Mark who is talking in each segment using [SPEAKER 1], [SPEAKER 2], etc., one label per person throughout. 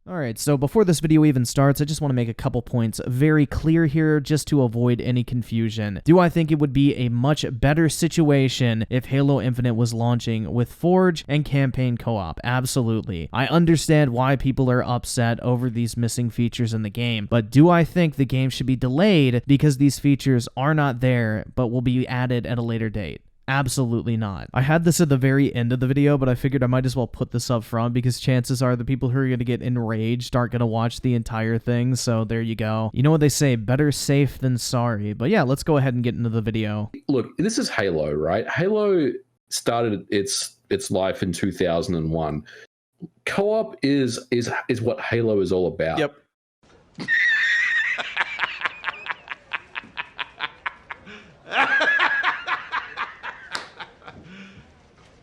[SPEAKER 1] Alright, so before this video even starts, I just want to make a couple points very clear here just to avoid any confusion. Do I think it would be a much better situation if Halo Infinite was launching with Forge and campaign co-op? Absolutely. I understand why people are upset over these missing features in the game, but do I think the game should be delayed because these features are not there but will be added at a later date? Absolutely not. I had this at the very end of the video, but I figured I might as well put this up front because chances are the people who are going to get enraged aren't going to watch the entire thing, so there you go. You know what they say, better safe than sorry. But yeah, let's go ahead and get into the video.
[SPEAKER 2] Look, this is Halo, right? Halo started its life in 2001. Co-op is what Halo is all about.
[SPEAKER 3] Yep.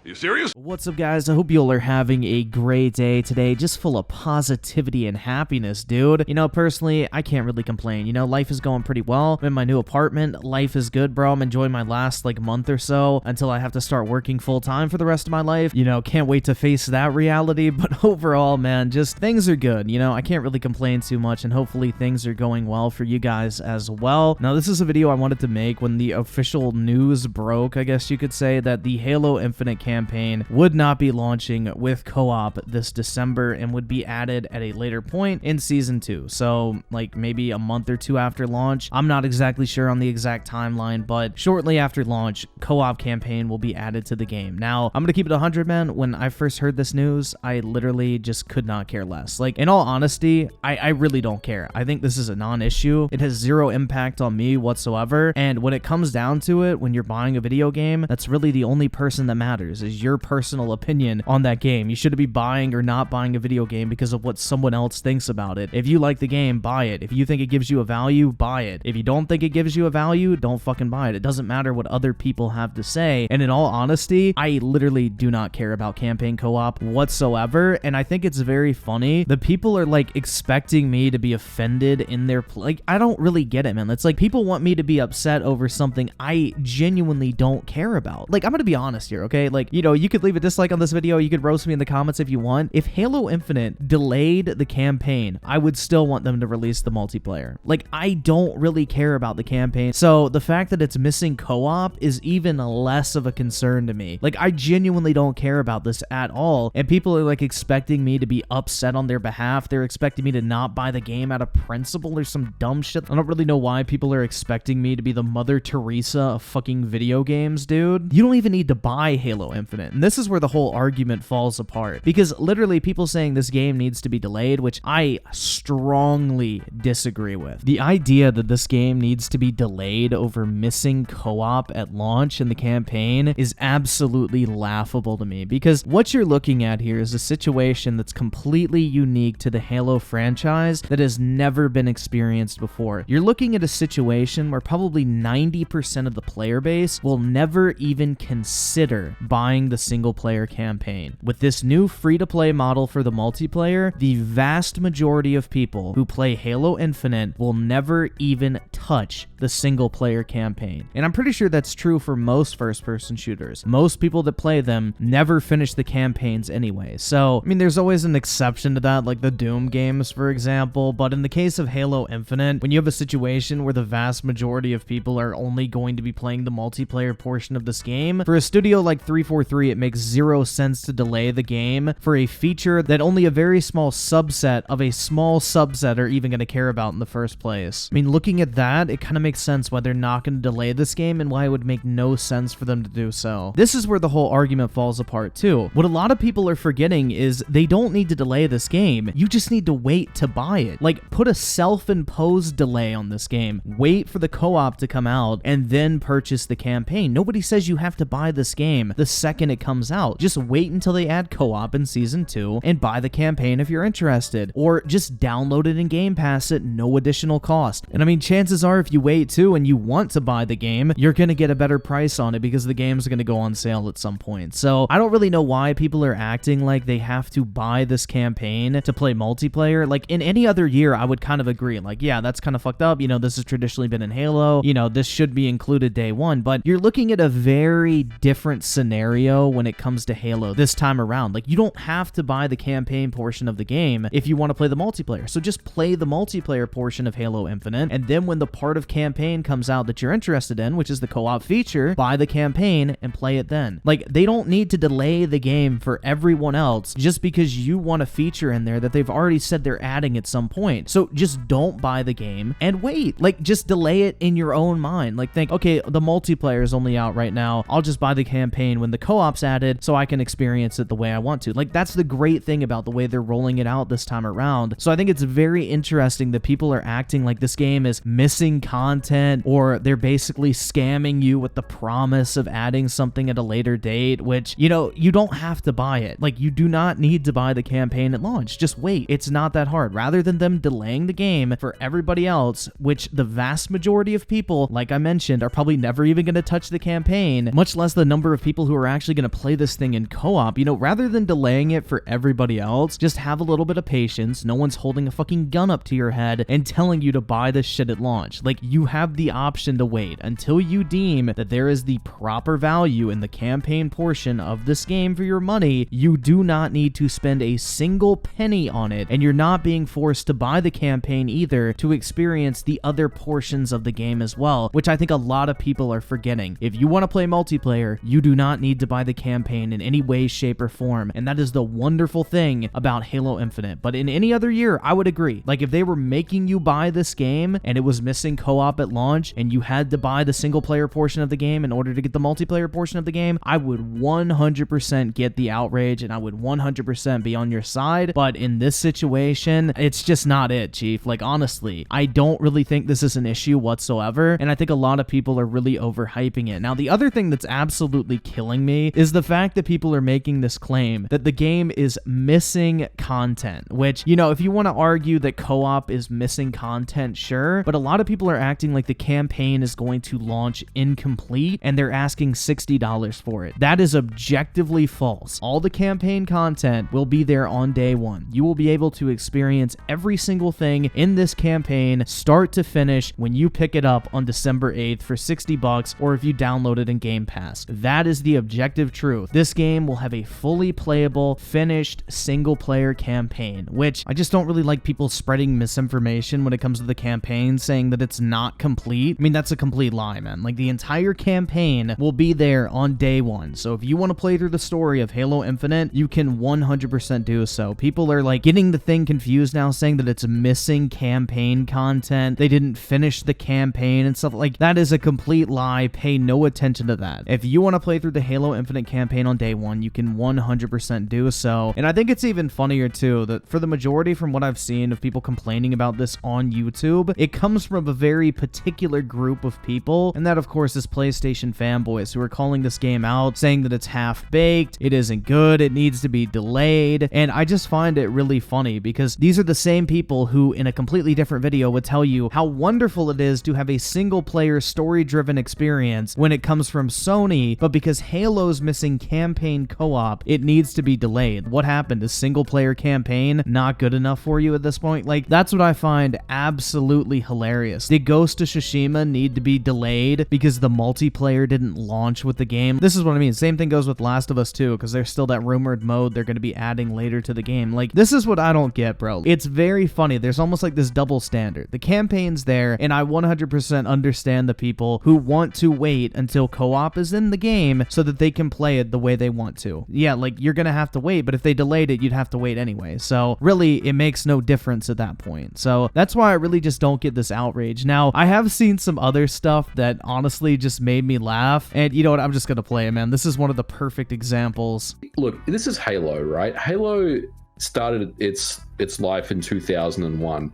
[SPEAKER 3] You serious?
[SPEAKER 1] What's up, guys? I hope you all are having a great day today, just full of positivity and happiness, dude. You know, personally, I can't really complain. You know, life is going pretty well. I'm in my new apartment. Life is good, bro. I'm enjoying my last, month or so until I have to start working full-time for the rest of my life. You know, can't wait to face that reality, but overall, man, just things are good. You know, I can't really complain too much, and hopefully things are going well for you guys as well. Now, this is a video I wanted to make when the official news broke, I guess you could say, that the Halo Infinite campaign would not be launching with co-op this December and would be added at a later point in Season 2. So, maybe a month or two after launch. I'm not exactly sure on the exact timeline, but shortly after launch, co-op campaign will be added to the game. Now, I'm gonna keep it 100, man. When I first heard this news, I literally just could not care less. In all honesty, I really don't care. I think this is a non-issue. It has zero impact on me whatsoever, and when it comes down to it, when you're buying a video game, that's really the only person that matters, is your personal opinion on that game. You shouldn't be buying or not buying a video game because of what someone else thinks about it. If you like the game, buy it. If you think it gives you a value, buy it. If you don't think it gives you a value, don't fucking buy it. It doesn't matter what other people have to say. And in all honesty, I literally do not care about campaign co-op whatsoever. And I think it's very funny. The people are expecting me to be offended in their I don't really get it, man. It's people want me to be upset over something I genuinely don't care about. I'm gonna be honest here, okay? You could leave a dislike on this video. You could roast me in the comments if you want. If Halo Infinite delayed the campaign, I would still want them to release the multiplayer. I don't really care about the campaign. So the fact that it's missing co-op is even less of a concern to me. I genuinely don't care about this at all. And people are expecting me to be upset on their behalf. They're expecting me to not buy the game out of principle or some dumb shit. I don't really know why people are expecting me to be the Mother Teresa of fucking video games, dude. You don't even need to buy Halo Infinite. And this is where the whole argument falls apart, because literally people saying this game needs to be delayed, which I strongly disagree with. The idea that this game needs to be delayed over missing co-op at launch in the campaign is absolutely laughable to me, because what you're looking at here is a situation that's completely unique to the Halo franchise that has never been experienced before. You're looking at a situation where probably 90% of the player base will never even consider buying the single player campaign. With this new free-to-play model for the multiplayer, the vast majority of people who play Halo Infinite will never even touch the single player campaign. And I'm pretty sure that's true for most first-person shooters. Most people that play them never finish the campaigns anyway. So, I mean, there's always an exception to that, like the Doom games, for example, but in the case of Halo Infinite, when you have a situation where the vast majority of people are only going to be playing the multiplayer portion of this game, for a studio like 343, it makes zero sense to delay the game for a feature that only a very small subset of a small subset are even going to care about in the first place. I mean, looking at that, it kind of makes sense why they're not going to delay this game and why it would make no sense for them to do so. This is where the whole argument falls apart too. What a lot of people are forgetting is they don't need to delay this game. You just need to wait to buy it. Put a self-imposed delay on this game. Wait for the co-op to come out and then purchase the campaign. Nobody says you have to buy this game the second it comes out. Just wait until they add co-op in Season 2 and buy the campaign if you're interested. Or just download it and Game Pass at no additional cost. And I mean, chances are if you wait too and you want to buy the game, you're going to get a better price on it because the game's going to go on sale at some point. So I don't really know why people are acting like they have to buy this campaign to play multiplayer. In any other year, I would kind of agree. Yeah, that's kind of fucked up. You know, this has traditionally been in Halo. You know, this should be included day one. But you're looking at a very different scenario scenario when it comes to Halo this time around. Like, you don't have to buy the campaign portion of the game if you want to play the multiplayer. So just play the multiplayer portion of Halo Infinite, and then when the part of campaign comes out that you're interested in, which is the co-op feature, buy the campaign and play it then. Like, they don't need to delay the game for everyone else just because you want a feature in there that they've already said they're adding at some point. So just don't buy the game and wait. Like, just delay it in your own mind. Like, think, okay, the multiplayer is only out right now. I'll just buy the campaign when the co-op's added so I can experience it the way I want to. Like, that's the great thing about the way they're rolling it out this time around. So I think it's very interesting that people are acting like this game is missing content, or they're basically scamming you with the promise of adding something at a later date, which, you know, you don't have to buy it. Like, you do not need to buy the campaign at launch. Just wait. It's not that hard. Rather than them delaying the game for everybody else, which the vast majority of people, like I mentioned, are probably never even going to touch the campaign, much less the number of people who are actually going to play this thing in co-op. You know, rather than delaying it for everybody else, just have a little bit of patience. No one's holding a fucking gun up to your head and telling you to buy this shit at launch. Like, you have the option to wait until you deem that there is the proper value in the campaign portion of this game for your money. You do not need to spend a single penny on it, and you're not being forced to buy the campaign either to experience the other portions of the game as well, which I think a lot of people are forgetting. If you want to play multiplayer, you do not need to buy the campaign in any way, shape, or form, and that is the wonderful thing about Halo Infinite. But in any other year, I would agree. Like, if they were making you buy this game and it was missing co-op at launch and you had to buy the single player portion of the game in order to get the multiplayer portion of the game, I would 100% get the outrage and I would 100% be on your side. But in this situation, it's just not it, Chief. Like, honestly, I don't really think this is an issue whatsoever, and I think a lot of people are really overhyping it. Now, the other thing that's absolutely killing me is the fact that people are making this claim that the game is missing content, which, you know, if you want to argue that co-op is missing content, sure, but a lot of people are acting like the campaign is going to launch incomplete and they're asking $60 for it. That is objectively false. All the campaign content will be there on day one. You will be able to experience every single thing in this campaign, start to finish, when you pick it up on December 8th for $60, or if you download it in Game Pass. That is the objective truth. This game will have a fully playable, finished, single-player campaign, which I just don't really like people spreading misinformation when it comes to the campaign, saying that it's not complete. I mean, that's a complete lie, man. Like, the entire campaign will be there on day one. So if you want to play through the story of Halo Infinite, you can 100% do so. People are, like, getting the thing confused now, saying that it's missing campaign content. They didn't finish the campaign and stuff. Like, that is a complete lie. Pay no attention to that. If you want to play through the Halo Infinite campaign on day one, you can 100% do so. And I think it's even funnier too that for the majority, from what I've seen of people complaining about this on YouTube, it comes from a very particular group of people, and that of course is PlayStation fanboys, who are calling this game out, saying that it's half-baked, it isn't good, it needs to be delayed. And I just find it really funny because these are the same people who in a completely different video would tell you how wonderful it is to have a single-player story-driven experience when it comes from Sony, but because Halo's missing campaign co-op, it needs to be delayed. What happened? Is single-player campaign not good enough for you at this point? Like, that's what I find absolutely hilarious. Did Ghost of Tsushima need to be delayed because the multiplayer didn't launch with the game? This is what I mean. Same thing goes with Last of Us 2, because there's still that rumored mode they're going to be adding later to the game. Like, this is what I don't get, bro. It's very funny. There's almost like this double standard. The campaign's there, and I 100% understand the people who want to wait until co-op is in the game so that they can play it the way they want to. Yeah, like, you're going to have to wait, but if they delayed it, you'd have to wait anyway. So really, it makes no difference at that point. So that's why I really just don't get this outrage. Now, I have seen some other stuff that honestly just made me laugh, and you know what? I'm just going to play it, man. This is one of the perfect examples.
[SPEAKER 2] Look, this is Halo, right? Halo started its life in 2001.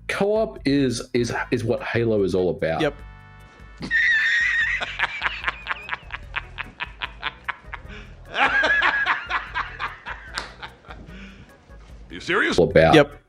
[SPEAKER 2] Co-op is what Halo is all about.
[SPEAKER 4] Yep.
[SPEAKER 3] You serious?
[SPEAKER 2] All about.
[SPEAKER 4] Yep.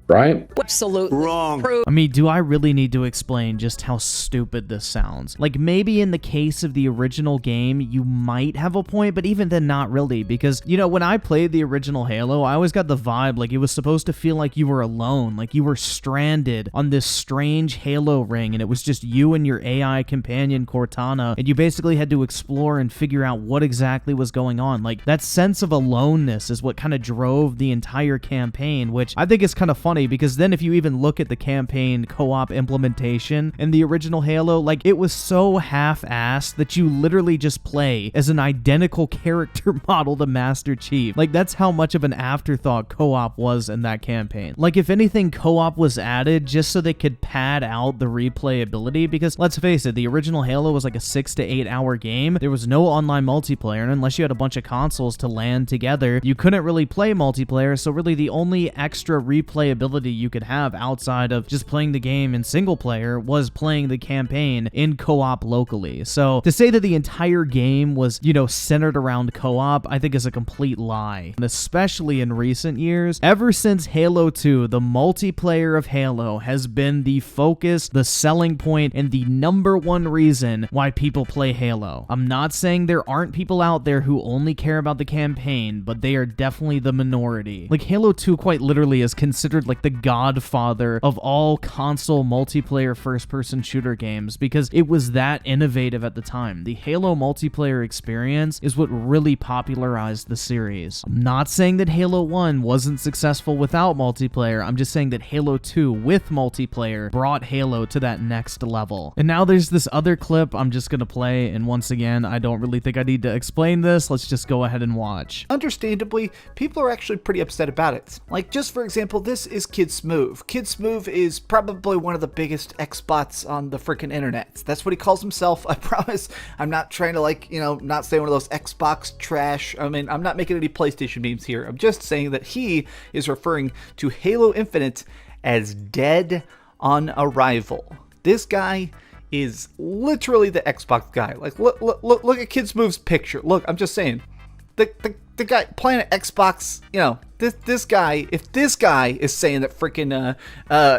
[SPEAKER 2] right?
[SPEAKER 4] Absolutely wrong.
[SPEAKER 1] I mean, do I really need to explain just how stupid this sounds? Like, maybe in the case of the original game, you might have a point, but even then, not really, because, you know, when I played the original Halo, I always got the vibe like it was supposed to feel like you were alone, like you were stranded on this strange Halo ring, and it was just you and your AI companion, Cortana, and you basically had to explore and figure out what exactly was going on. Like, that sense of aloneness is what kind of drove the entire campaign, which I think is kind of funny, because then if you even look at the campaign co-op implementation in the original Halo, like, it was so half-assed that you literally just play as an identical character model to Master Chief. Like, that's how much of an afterthought co-op was in that campaign. Like, if anything, co-op was added just so they could pad out the replayability, because let's face it, the original Halo was like a 6 to 8 hour game. There was no online multiplayer, and unless you had a bunch of consoles to LAN together, you couldn't really play multiplayer, so really the only extra replayability you could have outside of just playing the game in single player was playing the campaign in co-op locally. So to say that the entire game was, you know, centered around co-op, I think is a complete lie. And especially in recent years, ever since Halo 2, the multiplayer of Halo has been the focus, the selling point, and the #1 reason why people play Halo. I'm not saying there aren't people out there who only care about the campaign, but they are definitely the minority. Like, Halo 2 quite literally is considered like the godfather of all console multiplayer first-person shooter games, because it was that innovative at the time. The Halo multiplayer experience is what really popularized the series. I'm not saying that Halo 1 wasn't successful without multiplayer, I'm just saying that Halo 2 with multiplayer brought Halo to that next level. And now there's this other clip I'm just gonna play, and once again, I don't really think I need to explain this. Let's just go ahead and watch.
[SPEAKER 5] Understandably, people are actually pretty upset about it. Like, just for example, this is Kid Smoove. Kid Smoove is probably one of the biggest Xbots on the freaking internet. That's what he calls himself. I promise I'm not trying to, like, you know, not say one of those Xbox trash. I mean, I'm not making any PlayStation memes here. I'm just saying that he is referring to Halo Infinite as dead on arrival. This guy is literally the Xbox guy. Like, look at Kid Smoove's picture. Look, I'm just saying. The guy playing at Xbox, you know, this guy, if this guy is saying that freaking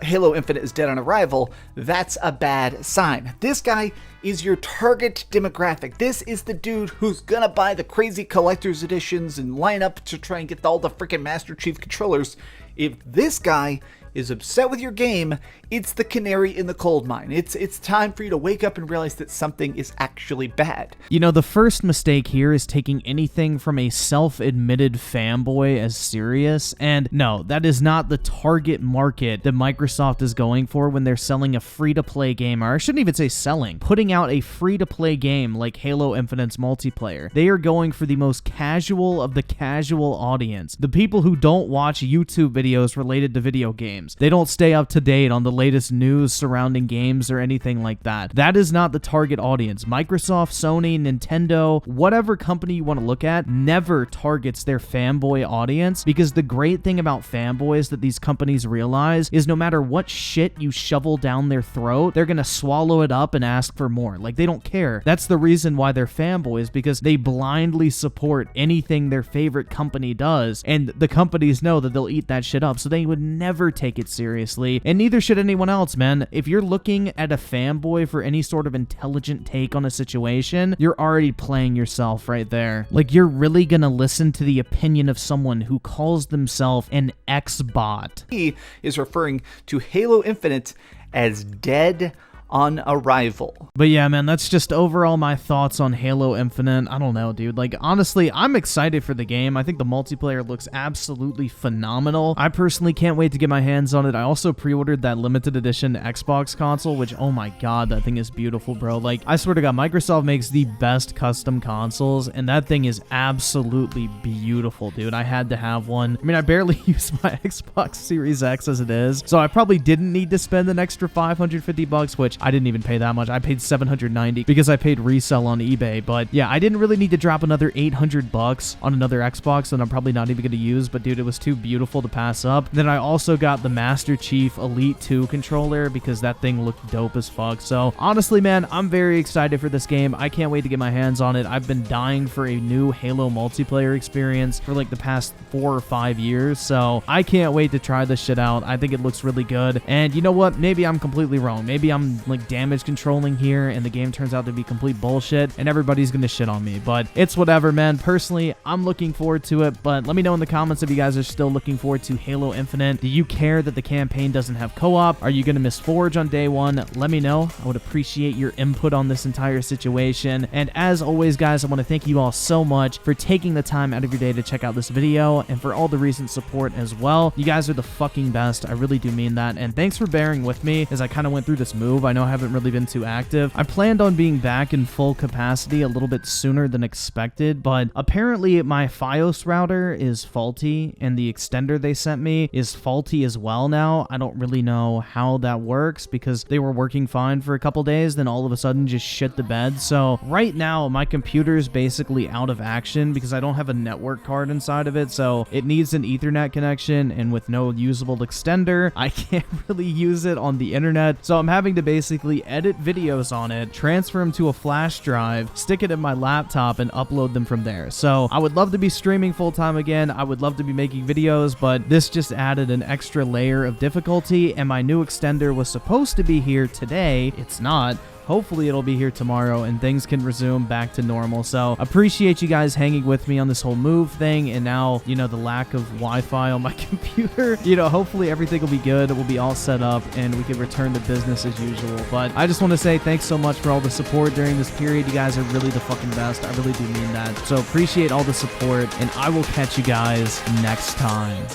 [SPEAKER 5] Halo Infinite is dead on arrival, that's a bad sign. This guy is your target demographic. This is the dude who's gonna buy the crazy collector's editions and line up to try and get all the freaking Master Chief controllers. If this guy is upset with your game, it's the canary in the coal mine. It's time for you to wake up and realize that something is actually bad.
[SPEAKER 1] You know, the first mistake here is taking anything from a self-admitted fanboy as serious, and no, that is not the target market that Microsoft is going for when they're selling a free-to-play game, or I shouldn't even say selling, putting out a free-to-play game like Halo Infinite's multiplayer. They are going for the most casual of the casual audience, the people who don't watch YouTube videos related to video games. They don't stay up to date on the latest news surrounding games or anything like that. That is not the target audience. Microsoft, Sony, Nintendo, whatever company you want to look at, never targets their fanboy audience, because the great thing about fanboys that these companies realize is no matter what shit you shovel down their throat, they're gonna swallow it up and ask for more. Like, they don't care. That's the reason why they're fanboys, because they blindly support anything their favorite company does, and the companies know that they'll eat that shit up, so they would never take it seriously, and neither should anyone else, man. If you're looking at a fanboy for any sort of intelligent take on a situation, you're already playing yourself right there. Like, you're really gonna listen to the opinion of someone who calls themselves an X-bot.
[SPEAKER 5] He is referring to Halo Infinite as dead on arrival.
[SPEAKER 1] But yeah, man, that's just overall my thoughts on Halo Infinite. I don't know, dude. Like, honestly, I'm excited for the game. I think the multiplayer looks absolutely phenomenal. I personally can't wait to get my hands on it. I also pre-ordered that limited edition Xbox console, which, oh my god, that thing is beautiful, bro. Like, I swear to god, Microsoft makes the best custom consoles, and that thing is absolutely beautiful, dude. I had to have one. I mean, I barely use my Xbox Series X as it is, so I probably didn't need to spend an extra $550, which I didn't even pay that much. I paid $790 because I paid resell on eBay. But yeah, I didn't really need to drop another $800 on another Xbox that I'm probably not even going to use, but dude, it was too beautiful to pass up. Then I also got the Master Chief Elite 2 controller because that thing looked dope as fuck. So honestly, man, I'm very excited for this game. I can't wait to get my hands on it. I've been dying for a new Halo multiplayer experience for like the past 4 or 5 years, so I can't wait to try this shit out. I think it looks really good, and you know what? Maybe I'm completely wrong. Maybe I'm like damage controlling here and the game turns out to be complete bullshit and everybody's gonna shit on me, but it's whatever, man. Personally, I'm looking forward to it, but let me know in the comments if you guys are still looking forward to Halo Infinite. Do you care that the campaign doesn't have co-op? Are you gonna miss Forge on day one? Let me know. I would appreciate your input on this entire situation, and as always, guys, I want to thank you all so much for taking the time out of your day to check out this video and for all the recent support as well. You guys are the fucking best. I really do mean that, and thanks for bearing with me as I kind of went through this move. I know I haven't really been too active. I planned on being back in full capacity a little bit sooner than expected, but apparently my Fios router is faulty and the extender they sent me is faulty as well now. I don't really know how that works because they were working fine for a couple days, then all of a sudden just shit the bed. So right now my computer is basically out of action because I don't have a network card inside of it, so it needs an Ethernet connection, and with no usable extender, I can't really use it on the internet. So I'm having to basically edit videos on it, transfer them to a flash drive, stick it in my laptop, and upload them from there. So I would love to be streaming full-time again. I would love to be making videos, but this just added an extra layer of difficulty, and my new extender was supposed to be here today. It's not. Hopefully it'll be here tomorrow and things can resume back to normal. So appreciate you guys hanging with me on this whole move thing, and now, you know, the lack of Wi-Fi on my computer. You know, hopefully everything will be good. It will be all set up and we can return to business as usual. But I just want to say thanks so much for all the support during this period. You guys are really the fucking best. I really do mean that. So appreciate all the support, and I will catch you guys next time.